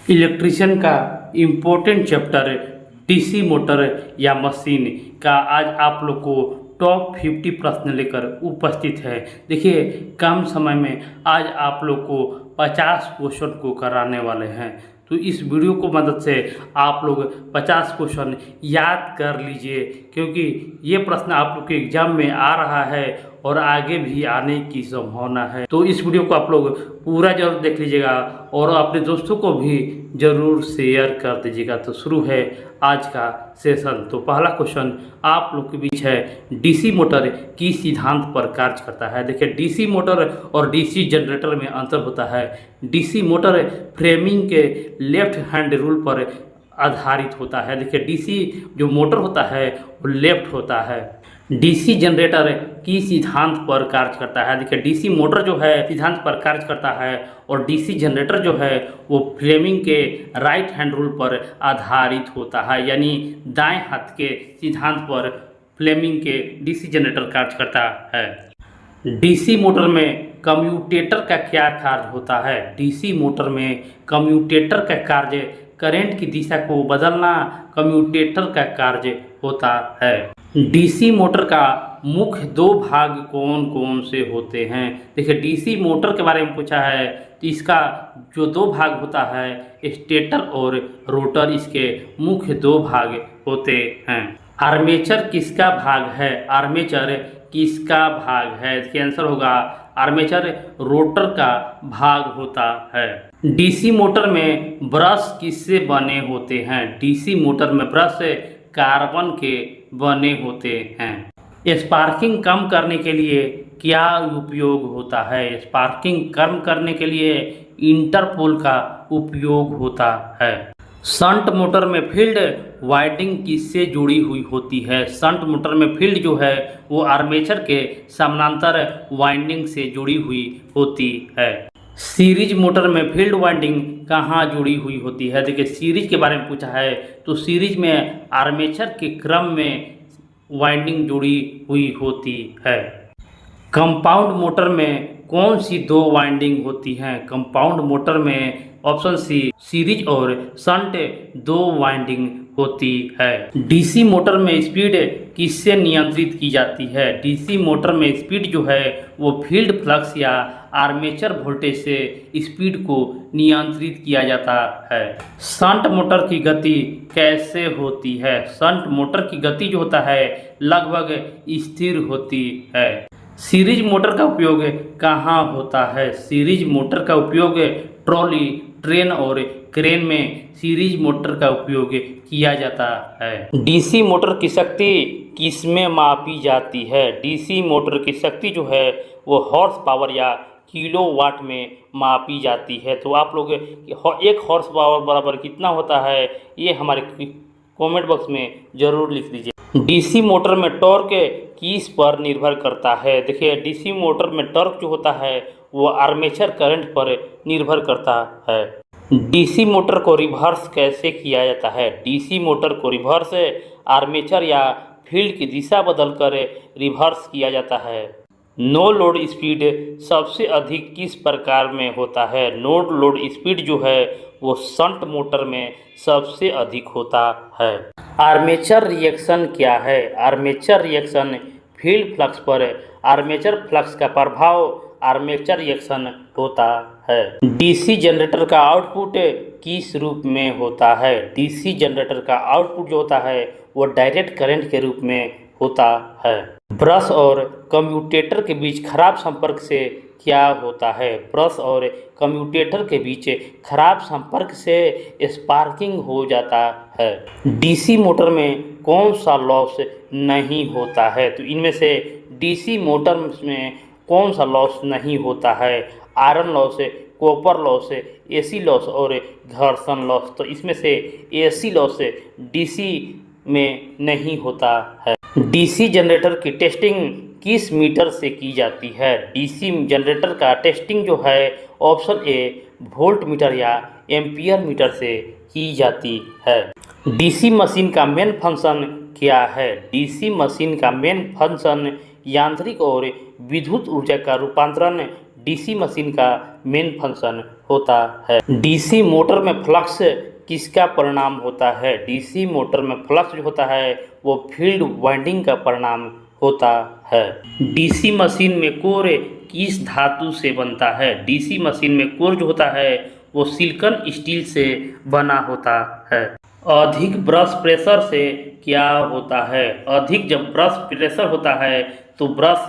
Electrician का important chapter DC motor या machine का आज आप लोग को टॉप 50 प्रश्न लेकर उपस्थित है। देखिए, कम समय में आज आप लोग को 50 क्वेश्चन को कराने वाले हैं, तो इस वीडियो को मदद से आप लोग 50 क्वेश्चन याद कर लीजिए, क्योंकि ये प्रश्न आप लोग के एग्जाम में आ रहा है और आगे भी आने की संभावना है। तो इस वीडियो को आप लोग पूरा जरूर देख लीजिएगा और अपने दोस्तों को भी जरूर शेयर कर दीजिएगा। तो शुरू है आज का सेशन। तो पहला क्वेश्चन आप लोग के बीच है, डीसी मोटर किस सिद्धांत पर कार्य करता है। देखिए, डीसी मोटर और डीसी जनरेटर में अंतर होता है। डीसी मोटर फ्रेमिंग के लेफ्ट हैंड रूल पर आधारित होता है। देखिए, डीसी जो मोटर होता है वो लेफ्ट होता है। डीसी जनरेटर की सिद्धांत पर कार्य करता है। देखिए, डीसी मोटर जो है सिद्धांत पर कार्य करता है और डीसी जनरेटर जो है वो फ्लेमिंग के राइट हैंड रूल पर आधारित होता है, यानी दाएं हाथ के सिद्धांत पर फ्लेमिंग के डीसी जनरेटर कार्य करता है। डीसी मोटर में कम्यूटेटर का क्या कार्य होता है। डीसी मोटर में कम्यूटेटर का कार्य करंट की दिशा को बदलना कम्यूटेटर का कार्य होता है। डीसी मोटर का मुख्य दो भाग कौन कौन से होते हैं। देखिए, डीसी मोटर के बारे में पूछा है तो इसका जो दो भाग होता है, स्टेटर और रोटर, इसके मुख्य दो भाग होते हैं। आर्मेचर किसका भाग है। आर्मेचर किसका भाग है। इसका आंसर होगा आर्मेचर रोटर का भाग होता है। डीसी मोटर में ब्रश किससे बने होते हैं। डीसी मोटर में ब्रश कार्बन के बने होते हैं। स्पार्किंग कम करने के लिए क्या उपयोग होता है। स्पार्किंग कम करने के लिए इंटरपोल का उपयोग होता है। शंट मोटर में फील्ड वाइंडिंग किससे जुड़ी हुई होती है। शंट मोटर में फील्ड जो है वो आर्मेचर के समानांतर वाइंडिंग से जुड़ी हुई होती है। सीरीज मोटर में फील्ड वाइंडिंग कहाँ जुड़ी हुई होती है। देखिए, सीरीज के बारे में पूछा है तो सीरीज में आर्मेचर के क्रम में वाइंडिंग जुड़ी हुई होती है। कंपाउंड मोटर में कौन सी दो वाइंडिंग होती हैं। कंपाउंड मोटर में ऑप्शन सी सीरीज और शंट दो वाइंडिंग होती है। डीसी मोटर में स्पीड किससे नियंत्रित की जाती है। डीसी मोटर में स्पीड जो है वो फील्ड फ्लक्स या आर्मेचर वोल्टेज से स्पीड को नियंत्रित किया जाता है। शंट मोटर की गति कैसे होती है। शंट मोटर की गति जो होता है लगभग स्थिर होती है। सीरीज मोटर का उपयोग कहाँ होता है। सीरीज मोटर का उपयोग ट्रॉली, ट्रेन और क्रेन में सीरीज मोटर का उपयोग किया जाता है। डीसी मोटर की शक्ति किसमें मापी जाती है। डीसी मोटर की शक्ति जो है वो हॉर्स पावर या किलोवाट में मापी जाती है। तो आप लोग एक हॉर्स पावर बराबर कितना होता है ये हमारे कमेंट बॉक्स में ज़रूर लिख दीजिए। डीसी मोटर में टॉर्क किस पर निर्भर करता है। देखिए, डीसी मोटर में टॉर्क जो होता है वो आर्मेचर करंट पर निर्भर करता है। डीसी मोटर को रिवर्स कैसे किया जाता है। डीसी मोटर को रिवर्स आर्मेचर या फील्ड की दिशा बदलकर रिवर्स किया जाता है। नो लोड स्पीड सबसे अधिक किस प्रकार में होता है। नो लोड स्पीड जो है वो शंट मोटर में सबसे अधिक होता है। आर्मेचर रिएक्शन क्या है। आर्मेचर रिएक्शन फील्ड फ्लक्स पर आर्मेचर फ्लक्स का प्रभाव आर्मेचर रिएक्शन होता है। डीसी जनरेटर का आउटपुट किस रूप में होता है। डीसी जनरेटर का आउटपुट जो होता है वो डायरेक्ट करंट के रूप में होता है। ब्रश और कम्यूटेटर के बीच खराब संपर्क से क्या होता है। ब्रश और कम्यूटेटर के बीच खराब संपर्क से स्पार्किंग हो जाता है। डीसी मोटर में कौन सा लॉस नहीं होता है। तो इनमें से डीसी मोटर में कौन सा लॉस नहीं होता है। Iron loss, copper loss, AC loss और घर्षण लॉस। तो इसमें से एसी लॉस डीसी में नहीं होता है। डीसी जनरेटर की टेस्टिंग किस मीटर से की जाती है। डीसी जनरेटर का टेस्टिंग जो है ऑप्शन ए वोल्ट मीटर या एम्पियर मीटर से की जाती है। डीसी मशीन का मेन फंक्शन क्या है। डीसी मशीन का मेन फंक्शन यांत्रिक और विद्युत ऊर्जा का रूपांतरण डीसी मशीन का मेन फंक्शन होता है। डीसी मोटर में फ्लक्स किसका परिणाम होता है? डीसी मोटर में फ्लक्स जो होता है वो फील्ड वाइंडिंग का परिणाम होता है। डीसी मशीन में कोर किस धातु से बनता है? डीसी मशीन में कोर जो होता है वो सिलिकॉन स्टील से बना होता है। अधिक ब्रश प्रेशर से क्या होता है? अधिक जब ब्रश प्रेशर होता है तो ब्रश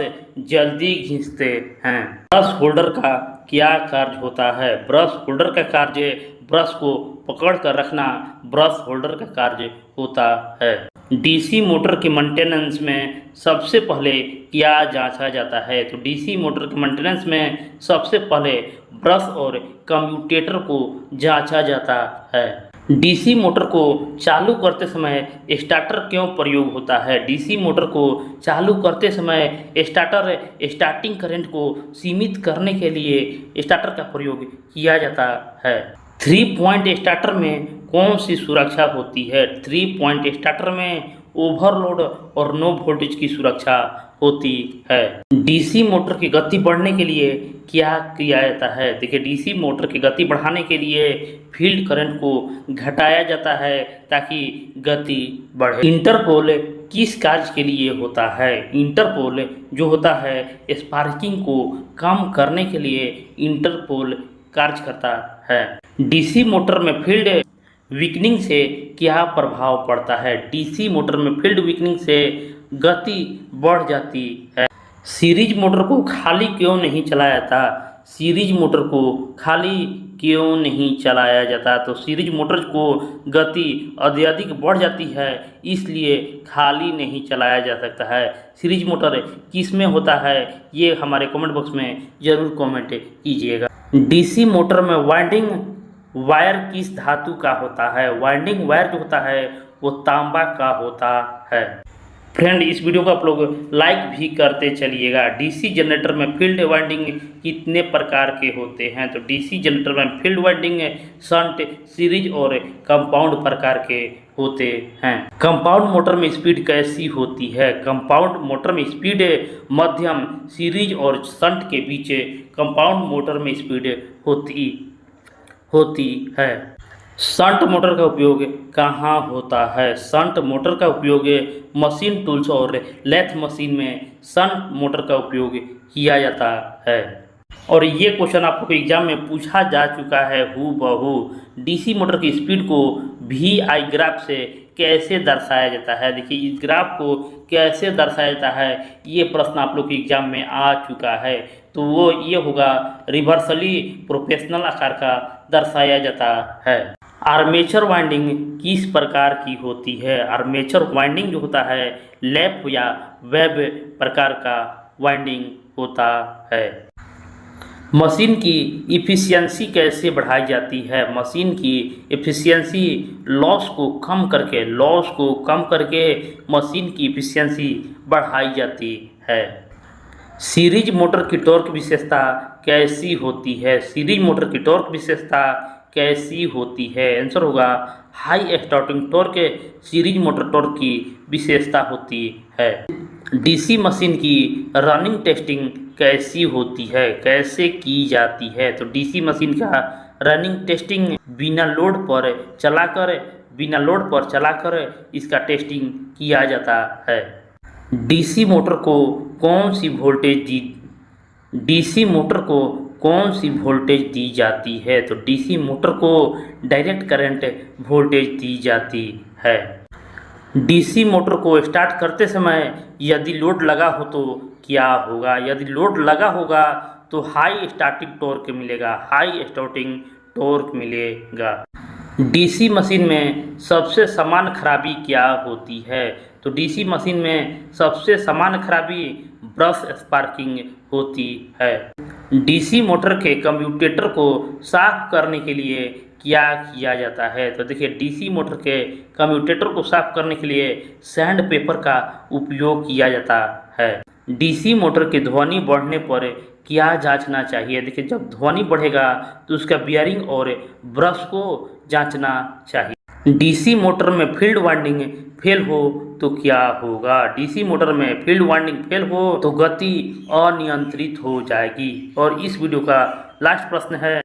जल्दी घिसते हैं। ब्रश होल्डर का क्या कार्य होता है? ब्रश होल्डर का कार्य ब्रश को पकड़ कर रखना ब्रश होल्डर का कार्य होता है। डीसी मोटर के मेंटेनेंस में सबसे पहले क्या जांचा जाता है? तो डीसी मोटर के मेंटेनेंस में सबसे पहले ब्रश और कम्यूटेटर को जांचा जाता है। डीसी मोटर को चालू करते समय स्टार्टर क्यों प्रयोग होता है? डीसी मोटर को चालू करते समय स्टार्टिंग करंट को सीमित करने के लिए स्टार्टर का प्रयोग किया जाता है। 3 पॉइंट स्टार्टर में कौन सी सुरक्षा होती है? 3 पॉइंट स्टार्टर में ओवरलोड और नो वोल्टेज की सुरक्षा होती है। डीसी मोटर की गति बढ़ने के लिए क्या किया जाता है? देखिए, डीसी मोटर की गति बढ़ाने के लिए फील्ड करंट को घटाया जाता है ताकि गति बढ़े। इंटरपोल किस कार्य के लिए होता है? इंटरपोल जो होता है स्पार्किंग को कम करने के लिए इंटरपोल कार्य करता है। डीसी मोटर में फील्ड वीकनिंग से क्या प्रभाव पड़ता है? डीसी मोटर में फील्ड वीकनिंग से गति बढ़ जाती है। सीरीज मोटर को खाली क्यों नहीं चलाया जाता? सीरीज मोटर को खाली क्यों नहीं चलाया जाता? तो सीरीज मोटर को गति अत्यधिक बढ़ जाती है इसलिए खाली नहीं चलाया जा सकता है। सीरीज मोटर किस में होता है ये हमारे कमेंट बॉक्स में ज़रूर कमेंट कीजिएगा। डीसी मोटर में वाइंडिंग वायर किस धातु का होता है? वाइंडिंग वायर जो होता है वो तांबा का होता है। फ्रेंड, इस वीडियो को आप लोग लाइक भी करते चलिएगा। डीसी जनरेटर में फील्ड वाइंडिंग कितने प्रकार के होते हैं? तो डीसी जनरेटर में फील्ड वाइंडिंग शंट, सीरीज और कंपाउंड प्रकार के होते हैं। कंपाउंड मोटर में स्पीड कैसी होती है? कंपाउंड मोटर में स्पीड मध्यम, सीरीज और शंट के बीच कंपाउंड मोटर में स्पीड होती है। शंट मोटर का उपयोग कहाँ होता है? शंट मोटर का उपयोग मशीन टूल्स और लेथ मशीन में शंट मोटर का उपयोग किया जाता है। और ये क्वेश्चन आपको एग्जाम में पूछा जा चुका है हूबहू। डीसी मोटर की स्पीड को VI ग्राफ से कैसे दर्शाया जाता है? देखिए, इस ग्राफ को कैसे दर्शाया जाता है ये प्रश्न आप लोग के एग्जाम में आ चुका है। तो वो ये होगा, रिवर्सली प्रोफेशनल आकार का दर्शाया जाता है। आर्मेचर वाइंडिंग किस प्रकार की होती है? आर्मेचर वाइंडिंग जो होता है लैप या वेब प्रकार का वाइंडिंग होता है। मशीन की इफ़िशियंसी कैसे बढ़ाई जाती है? मशीन की इफ़िशियंसी लॉस को कम करके मशीन की इफ़िशियंसी बढ़ाई जाती है। सीरीज मोटर की टॉर्क विशेषता कैसी होती है? सीरीज मोटर की टॉर्क विशेषता कैसी होती है? आंसर होगा high starting torque series motor torque की विशेषता होती है। डीसी मशीन की रनिंग टेस्टिंग कैसी होती है? कैसे की जाती है? तो डीसी मशीन का रनिंग टेस्टिंग बिना लोड पर चलाकर इसका टेस्टिंग किया जाता है। डीसी मोटर को कौन सी वोल्टेज दी जाती है? तो डीसी मोटर को डायरेक्ट करंट वोल्टेज दी जाती है। डीसी मोटर को स्टार्ट करते समय यदि लोड लगा हो तो क्या होगा? यदि लोड लगा होगा तो हाई स्टार्टिंग टॉर्क मिलेगा। डीसी मशीन में सबसे सामान्य खराबी क्या होती है? तो डीसी मशीन में सबसे सामान्य खराबी ब्रश स्पार्किंग होती है। डीसी मोटर के कम्यूटेटर को साफ करने के लिए क्या किया जाता है? तो देखिए, डीसी मोटर के कम्यूटेटर को साफ करने के लिए सैंड पेपर का उपयोग किया जाता है। डीसी मोटर की ध्वनि बढ़ने पर क्या जांचना चाहिए? देखिए, जब ध्वनि बढ़ेगा तो उसका बियरिंग और ब्रश को जांचना चाहिए। डीसी मोटर में फील्ड वाइंडिंग फेल हो तो क्या होगा? डीसी मोटर में फील्ड वाइंडिंग फेल हो तो गति अनियंत्रित हो जाएगी। और इस वीडियो का लास्ट प्रश्न है,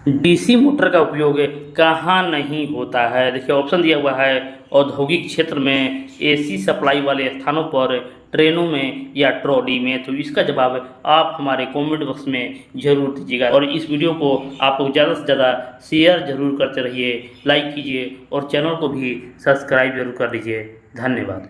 डीसी मोटर का उपयोग कहाँ नहीं होता है? देखिए ऑप्शन दिया हुआ है औद्योगिक क्षेत्र में, एसी सप्लाई वाले स्थानों पर, ट्रेनों में या ट्रॉली में। तो इसका जवाब आप हमारे कमेंट बॉक्स में ज़रूर दीजिएगा। और इस वीडियो को आप लोग ज़्यादा से ज़्यादा शेयर ज़रूर करते रहिए, लाइक कीजिए और चैनल को भी सब्सक्राइब जरूर कर लीजिए। धन्यवाद।